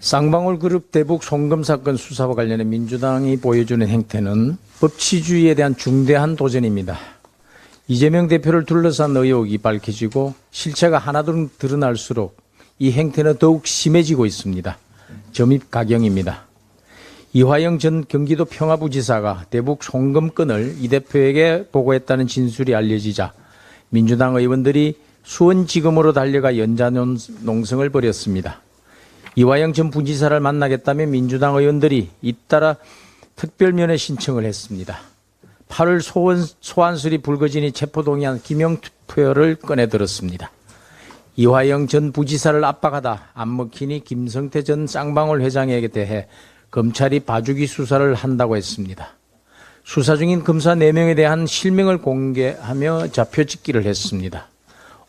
쌍방울그룹 대북 송금 사건 수사와 관련해 민주당이 보여주는 행태는 법치주의에 대한 중대한 도전입니다. 이재명 대표를 둘러싼 의혹이 밝혀지고 실체가 하나둘 드러날수록 이 행태는 더욱 심해지고 있습니다. 점입가경입니다. 이화영 전 경기도 평화부지사가 대북 송금 건을 이 대표에게 보고했다는 진술이 알려지자 민주당 의원들이 수원지검으로 달려가 연좌농성을 벌였습니다. 이화영 전 부지사를 만나겠다며 민주당 의원들이 잇따라 특별면회 신청을 했습니다. 8월 소환술이 불거지니 체포동의안 김영표를 꺼내들었습니다. 이화영 전 부지사를 압박하다 안 먹히니 김성태 전 쌍방울 회장에게 대해 검찰이 봐주기 수사를 한다고 했습니다. 수사 중인 검사 4명에 대한 실명을 공개하며 좌표찍기를 했습니다.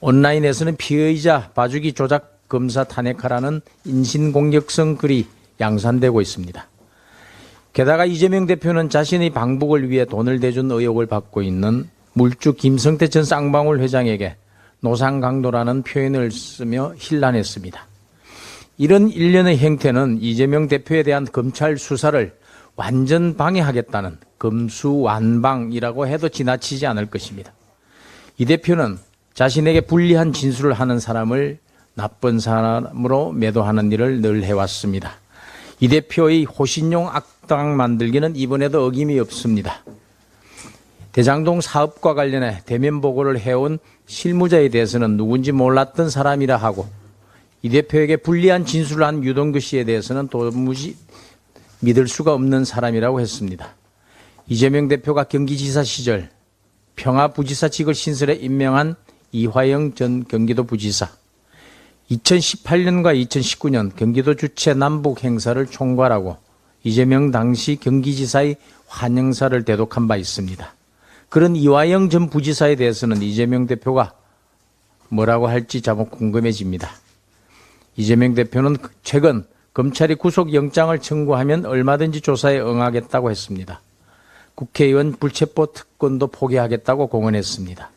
온라인에서는 피의자 봐주기 조작 검사 탄핵하라는 인신공격성 글이 양산되고 있습니다. 게다가 이재명 대표는 자신의 방북을 위해 돈을 대준 의혹을 받고 있는 물주 김성태 전 쌍방울 회장에게 노상강도라는 표현을 쓰며 힐난했습니다. 이런 일련의 행태는 이재명 대표에 대한 검찰 수사를 완전 방해하겠다는 검수완방이라고 해도 지나치지 않을 것입니다. 이 대표는 자신에게 불리한 진술을 하는 사람을 나쁜 사람으로 매도하는 일을 늘 해왔습니다. 이 대표의 호신용 악당 만들기는 이번에도 어김이 없습니다. 대장동 사업과 관련해 대면 보고를 해온 실무자에 대해서는 누군지 몰랐던 사람이라 하고 이 대표에게 불리한 진술을 한 유동규 씨에 대해서는 도무지 믿을 수가 없는 사람이라고 했습니다. 이재명 대표가 경기지사 시절 평화부지사직을 신설해 임명한 이화영 전 경기도 부지사, 2018년과 2019년 경기도 주최 남북 행사를 총괄하고 이재명 당시 경기지사의 환영사를 대독한 바 있습니다. 그런 이화영 전 부지사에 대해서는 이재명 대표가 뭐라고 할지 자목 궁금해집니다. 이재명 대표는 최근 검찰이 구속영장을 청구하면 얼마든지 조사에 응하겠다고 했습니다. 국회의원 불체포 특권도 포기하겠다고 공언했습니다.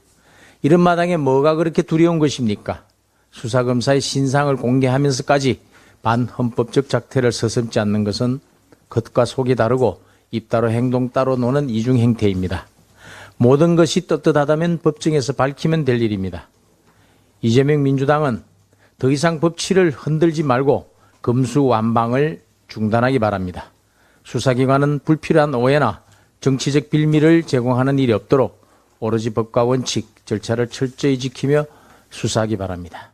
이런 마당에 뭐가 그렇게 두려운 것입니까? 수사검사의 신상을 공개하면서까지 반헌법적 작태를 서슴지 않는 것은 겉과 속이 다르고 입 따로 행동 따로 노는 이중 행태입니다. 모든 것이 떳떳하다면 법정에서 밝히면 될 일입니다. 이재명 민주당은 더 이상 법치를 흔들지 말고 검수완방을 중단하기 바랍니다. 수사기관은 불필요한 오해나 정치적 빌미를 제공하는 일이 없도록 오로지 법과 원칙, 절차를 철저히 지키며 수사하기 바랍니다.